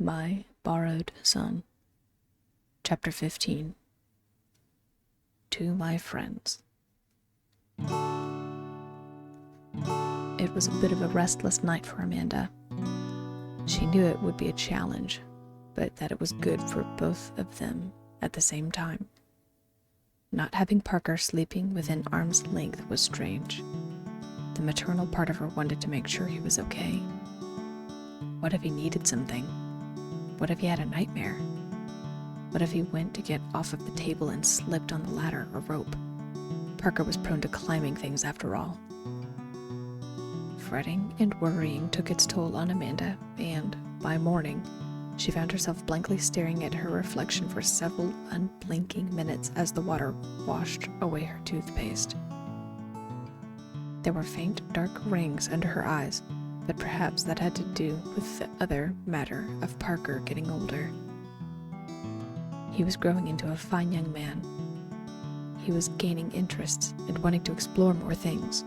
My Borrowed Son. Chapter 15. To My Friends. It was a bit of a restless night for Amanda. She knew it would be a challenge, but that it was good for both of them at the same time. Not having Parker sleeping within arm's length was strange. The maternal part of her wanted to make sure he was okay. What if he needed something? What if he had a nightmare? What if he went to get off of the table and slipped on the ladder or rope? Parker was prone to climbing things after all. Fretting and worrying took its toll on Amanda, and, by morning, she found herself blankly staring at her reflection for several unblinking minutes as the water washed away her toothpaste. There were faint, dark rings under her eyes, but perhaps that had to do with the other matter of Parker getting older. He was growing into a fine young man. He was gaining interests and wanting to explore more things.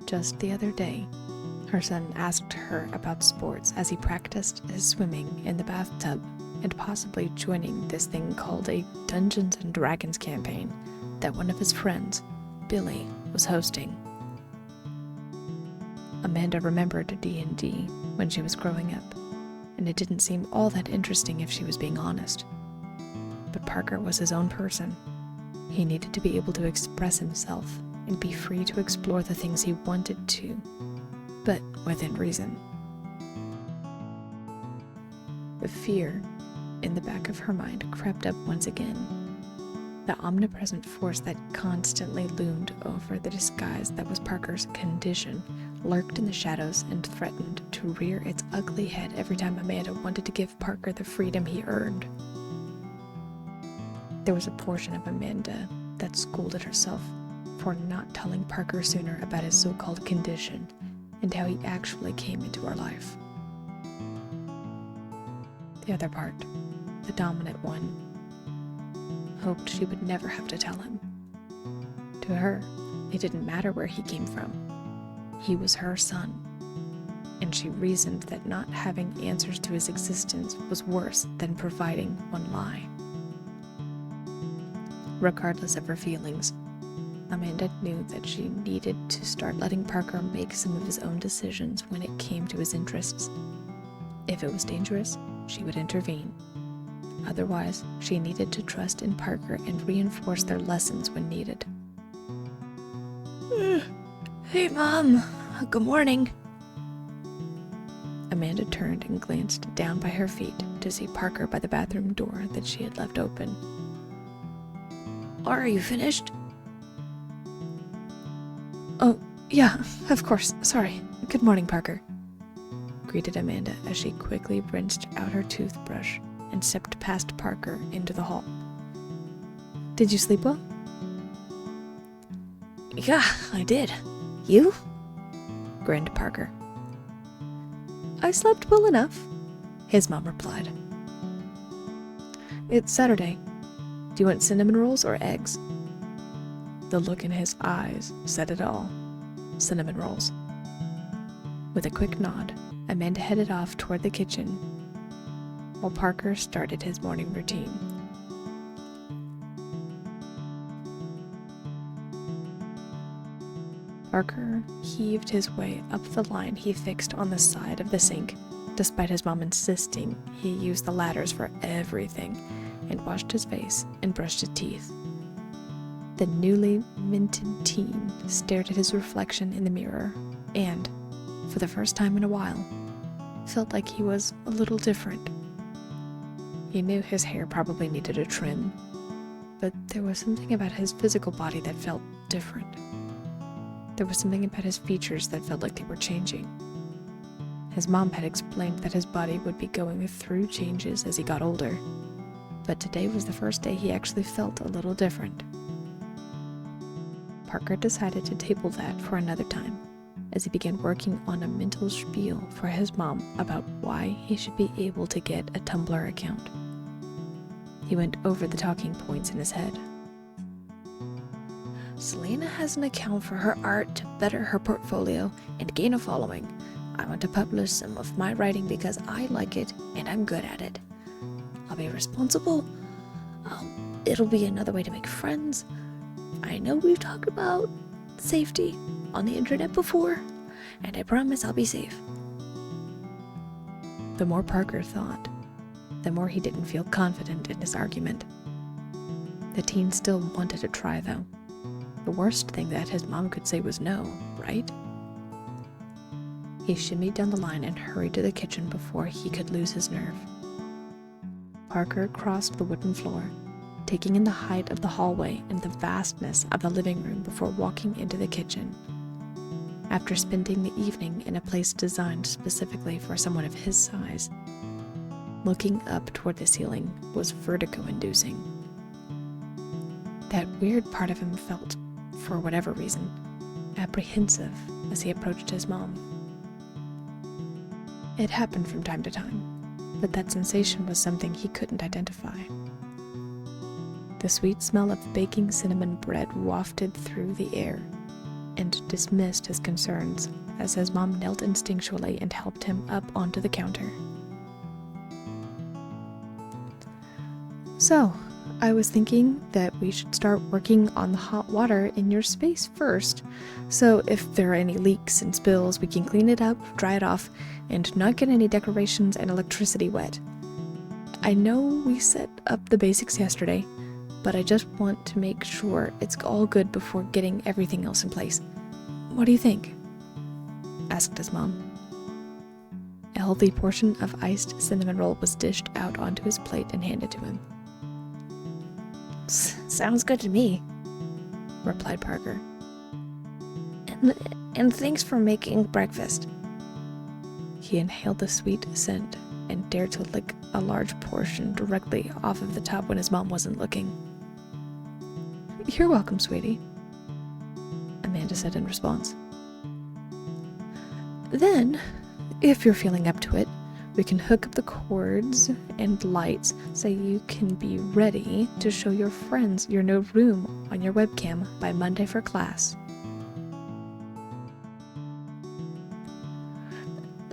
Just the other day, her son asked her about sports as he practiced his swimming in the bathtub and possibly joining this thing called a Dungeons & Dragons campaign that one of his friends, Billy, was hosting. Amanda remembered D&D when she was growing up, and it didn't seem all that interesting if she was being honest. But Parker was his own person. He needed to be able to express himself and be free to explore the things he wanted to, but within reason. The fear in the back of her mind crept up once again. The omnipresent force that constantly loomed over the disguise that was Parker's condition lurked in the shadows and threatened to rear its ugly head every time Amanda wanted to give Parker the freedom he earned. There was a portion of Amanda that scolded herself for not telling Parker sooner about his so-called condition and how he actually came into her life. The other part, the dominant one, hoped she would never have to tell him. To her, it didn't matter where he came from. He was her son, and she reasoned that not having answers to his existence was worse than providing one lie. Regardless of her feelings, Amanda knew that she needed to start letting Parker make some of his own decisions when it came to his interests. If it was dangerous, she would intervene. Otherwise, she needed to trust in Parker and reinforce their lessons when needed. Hey, Mom. Good morning. Amanda turned and glanced down by her feet to see Parker by the bathroom door that she had left open. Are you finished? Oh, yeah, of course. Sorry. Good morning, Parker, greeted Amanda as she quickly rinsed out her toothbrush and stepped past Parker into the hall. Did you sleep well? Yeah, I did. You? Grinned Parker. I slept well enough, his mom replied. It's Saturday. Do you want cinnamon rolls or eggs? The look in his eyes said it all. Cinnamon rolls. With a quick nod, Amanda headed off toward the kitchen, while Parker started his morning routine. Parker heaved his way up the line he fixed on the side of the sink, despite his mom insisting he use the ladders for everything, and washed his face and brushed his teeth. The newly minted teen stared at his reflection in the mirror and, for the first time in a while, felt like he was a little different. He knew his hair probably needed a trim, but there was something about his physical body that felt different. There was something about his features that felt like they were changing. His mom had explained that his body would be going through changes as he got older, but today was the first day he actually felt a little different. Parker decided to table that for another time, as he began working on a mental spiel for his mom about why he should be able to get a Tumblr account. He went over the talking points in his head. Selena has an account for her art to better her portfolio and gain a following. I want to publish some of my writing because I like it and I'm good at it. I'll be responsible. It'll be another way to make friends. I know we've talked about safety on the internet before, and I promise I'll be safe. The more Parker thought, the more he didn't feel confident in his argument. The teen still wanted to try, though. The worst thing that his mom could say was no, right? He shimmied down the line and hurried to the kitchen before he could lose his nerve. Parker crossed the wooden floor, taking in the height of the hallway and the vastness of the living room before walking into the kitchen. After spending the evening in a place designed specifically for someone of his size, looking up toward the ceiling was vertigo-inducing. That weird part of him felt, for whatever reason, apprehensive as he approached his mom. It happened from time to time, but that sensation was something he couldn't identify. The sweet smell of baking cinnamon bread wafted through the air and dismissed his concerns as his mom knelt instinctually and helped him up onto the counter. So, I was thinking that we should start working on the hot water in your space first, so if there are any leaks and spills, we can clean it up, dry it off, and not get any decorations and electricity wet. I know we set up the basics yesterday, but I just want to make sure it's all good before getting everything else in place. What do you think? Asked his mom. A healthy portion of iced cinnamon roll was dished out onto his plate and handed to him. Sounds good to me, replied Parker. And thanks for making breakfast. He inhaled the sweet scent and dared to lick a large portion directly off of the top when his mom wasn't looking. You're welcome, sweetie, Amanda said in response. Then, if you're feeling up to it, we can hook up the cords and lights so you can be ready to show your friends your new room on your webcam by Monday for class.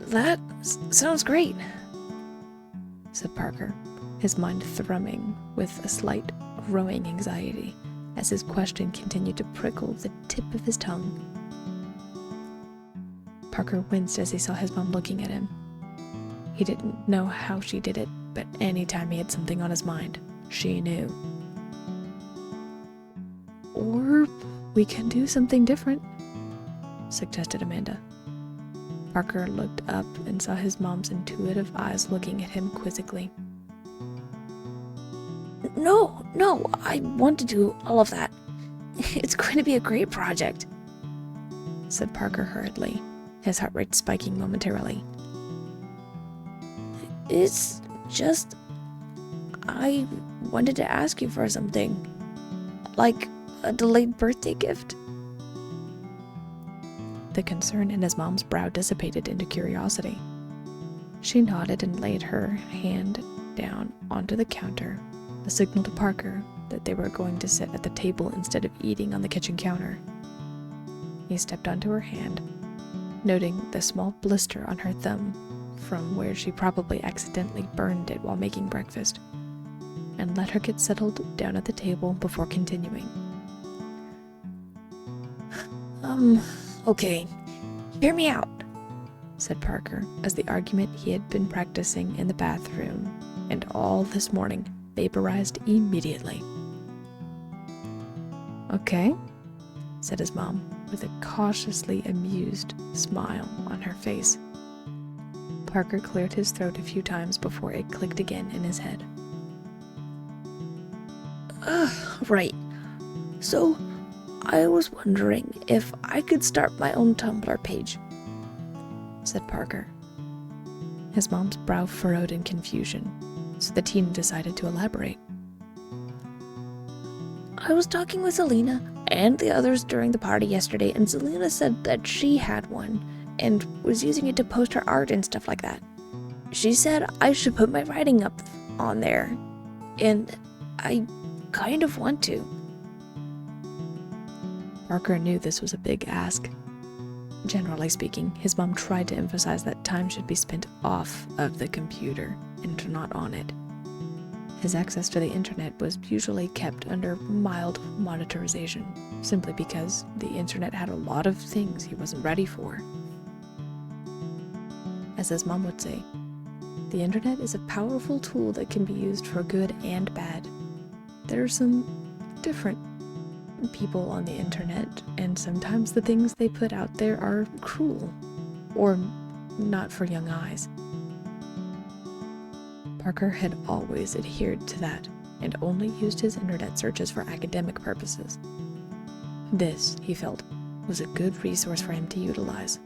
That sounds great, said Parker, his mind thrumming with a slight growing anxiety as his question continued to prickle the tip of his tongue. Parker winced as he saw his mom looking at him. He didn't know how she did it, but anytime he had something on his mind, she knew. Or we can do something different, suggested Amanda. Parker looked up and saw his mom's intuitive eyes looking at him quizzically. No, I want to do all of that. It's going to be a great project, said Parker hurriedly, his heart rate spiking momentarily. It's just, I wanted to ask you for something, like a delayed birthday gift. The concern in his mom's brow dissipated into curiosity. She nodded and laid her hand down onto the counter, a signal to Parker that they were going to sit at the table instead of eating on the kitchen counter. He stepped onto her hand, noting the small blister on her thumb from where she probably accidentally burned it while making breakfast, and let her get settled down at the table before continuing. Okay, hear me out, said Parker, as the argument he had been practicing in the bathroom and all this morning vaporized immediately. Okay, said his mom, with a cautiously amused smile on her face. Parker cleared his throat a few times before it clicked again in his head. Right. So, I was wondering if I could start my own Tumblr page, said Parker. His mom's brow furrowed in confusion, so the teen decided to elaborate. I was talking with Selena and the others during the party yesterday, and Selena said that she had one and was using it to post her art and stuff like that. She said I should put my writing up on there, and I kind of want to. Parker knew this was a big ask. Generally speaking, his mom tried to emphasize that time should be spent off of the computer and not on it. His access to the internet was usually kept under mild monitorization, simply because the internet had a lot of things he wasn't ready for. As his mom would say, the internet is a powerful tool that can be used for good and bad. There are some different people on the internet, and sometimes the things they put out there are cruel, or not for young eyes. Parker had always adhered to that, and only used his internet searches for academic purposes. This, he felt, was a good resource for him to utilize.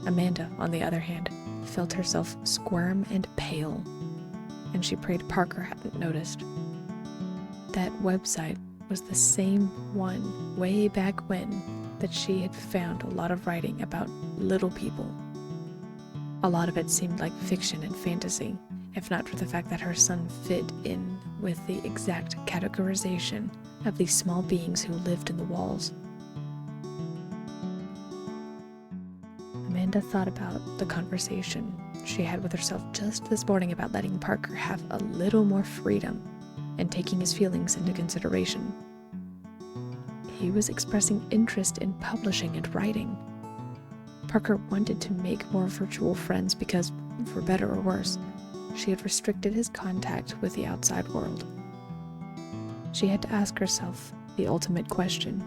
Amanda, on the other hand, felt herself squirm and pale, and she prayed Parker hadn't noticed. That website was the same one way back when that she had found a lot of writing about little people. A lot of it seemed like fiction and fantasy, if not for the fact that her son fit in with the exact categorization of these small beings who lived in the walls. Amanda thought about the conversation she had with herself just this morning about letting Parker have a little more freedom and taking his feelings into consideration. He was expressing interest in publishing and writing. Parker wanted to make more virtual friends because, for better or worse, she had restricted his contact with the outside world. She had to ask herself the ultimate question.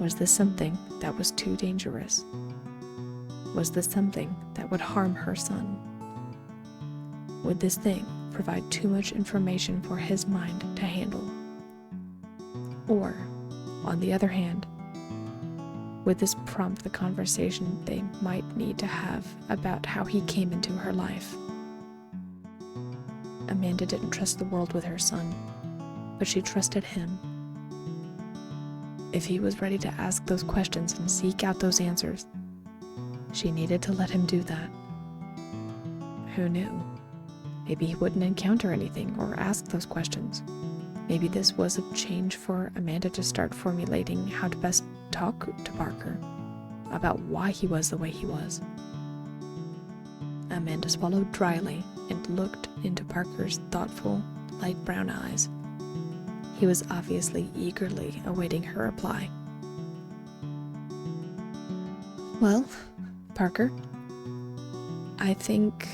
Was this something that was too dangerous? Was this something that would harm her son? Would this thing provide too much information for his mind to handle? Or, on the other hand, would this prompt the conversation they might need to have about how he came into her life? Amanda didn't trust the world with her son, but she trusted him. If he was ready to ask those questions and seek out those answers, she needed to let him do that. Who knew? Maybe he wouldn't encounter anything or ask those questions. Maybe this was a change for Amanda to start formulating how to best talk to Parker about why he was the way he was. Amanda swallowed dryly and looked into Parker's thoughtful, light brown eyes. He was obviously eagerly awaiting her reply. Well, Parker, I think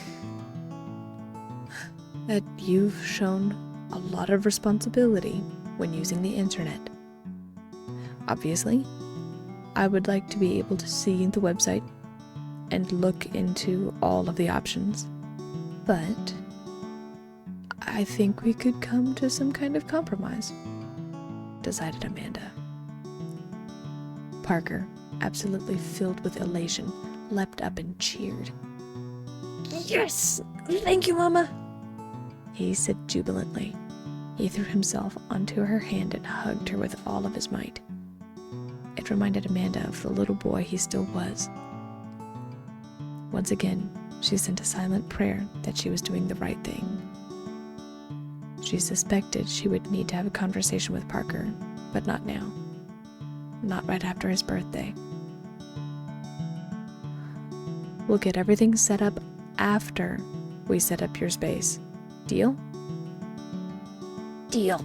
that you've shown a lot of responsibility when using the internet. Obviously, I would like to be able to see the website and look into all of the options, but I think we could come to some kind of compromise, decided Amanda. Parker, absolutely filled with elation, leapt up and cheered. Yes! Thank you, Mama! He said jubilantly. He threw himself onto her hand and hugged her with all of his might. It reminded Amanda of the little boy he still was. Once again, she sent a silent prayer that she was doing the right thing. She suspected she would need to have a conversation with Parker, but not now. Not right after his birthday. We'll get everything set up after we set up your space. Deal? Deal.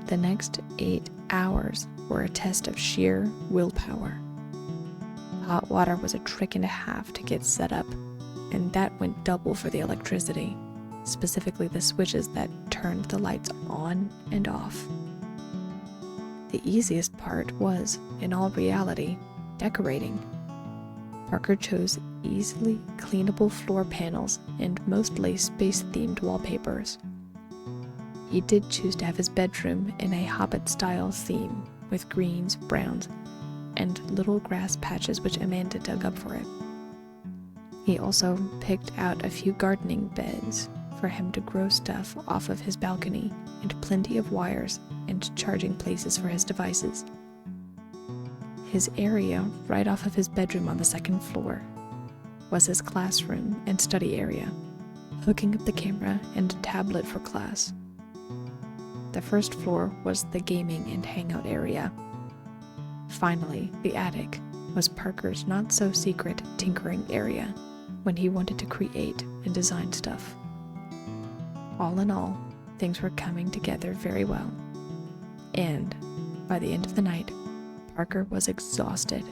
The next 8 hours were a test of sheer willpower. Hot water was a trick and a half to get set up, and that went double for the electricity, specifically the switches that turned the lights on and off. The easiest part was, in all reality, decorating. Parker chose easily cleanable floor panels and mostly space-themed wallpapers. He did choose to have his bedroom in a Hobbit-style theme, with greens, browns, and little grass patches which Amanda dug up for it. He also picked out a few gardening beds for him to grow stuff off of his balcony, and plenty of wires and charging places for his devices. His area, right off of his bedroom on the second floor, was his classroom and study area, hooking up the camera and tablet for class. The first floor was the gaming and hangout area. Finally, the attic was Parker's not-so-secret tinkering area when he wanted to create and design stuff. All in all, things were coming together very well. And by the end of the night, Parker was exhausted,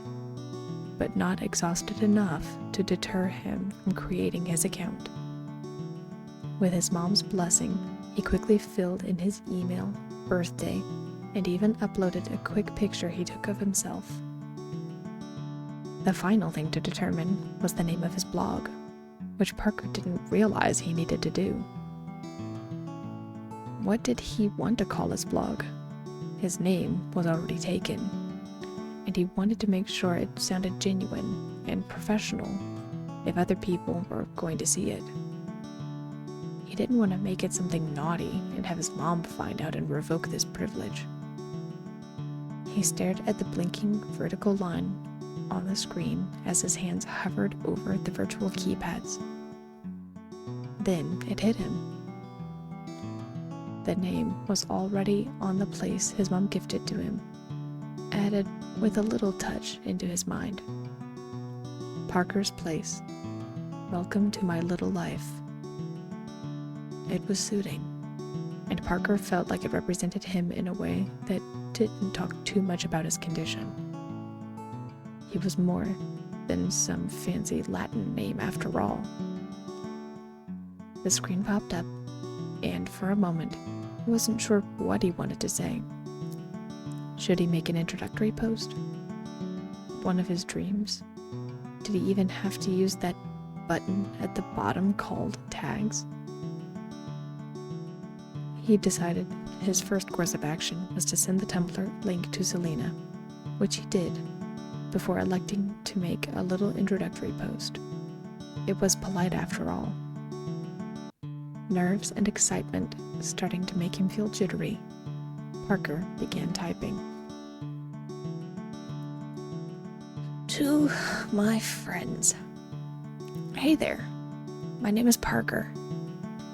but not exhausted enough to deter him from creating his account. With his mom's blessing, he quickly filled in his email, birthday, and even uploaded a quick picture he took of himself. The final thing to determine was the name of his blog, which Parker didn't realize he needed to do. What did he want to call his blog? His name was already taken, and he wanted to make sure it sounded genuine and professional if other people were going to see it. He didn't want to make it something naughty and have his mom find out and revoke this privilege. He stared at the blinking vertical line on the screen as his hands hovered over the virtual keypads. Then it hit him. The name was already on the place his mom gifted to him, added with a little touch into his mind. Parker's Place. Welcome to my little life. It was suiting, and Parker felt like it represented him in a way that didn't talk too much about his condition. He was more than some fancy Latin name after all. The screen popped up, and for a moment, he wasn't sure what he wanted to say. Should he make an introductory post? One of his dreams? Did he even have to use that button at the bottom called tags? He decided his first course of action was to send the Tumblr link to Selena, which he did, before electing to make a little introductory post. It was polite after all. Nerves and excitement starting to make him feel jittery, Parker began typing. To my friends. Hey there, my name is Parker,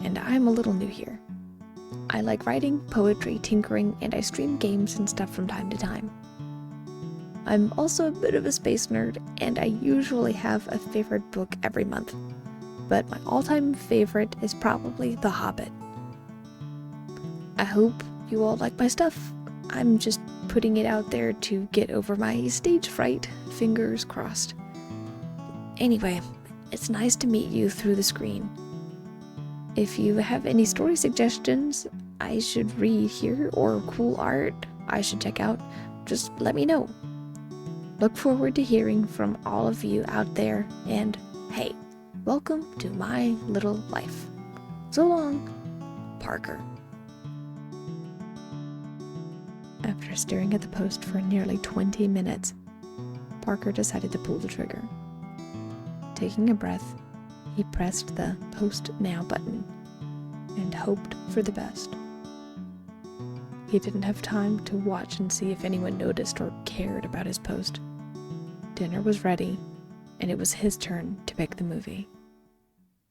and I'm a little new here. I like writing, poetry, tinkering, and I stream games and stuff from time to time. I'm also a bit of a space nerd, and I usually have a favorite book every month, but my all-time favorite is probably The Hobbit. I hope you all like my stuff. I'm just putting it out there to get over my stage fright, fingers crossed. Anyway, it's nice to meet you through the screen. If you have any story suggestions I should read here or cool art I should check out, just let me know. Look forward to hearing from all of you out there, and hey, welcome to my little life. So long, Parker. After staring at the post for nearly 20 minutes, Parker decided to pull the trigger. Taking a breath, he pressed the Post Now button and hoped for the best. He didn't have time to watch and see if anyone noticed or cared about his post. Dinner was ready, and it was his turn to pick the movie.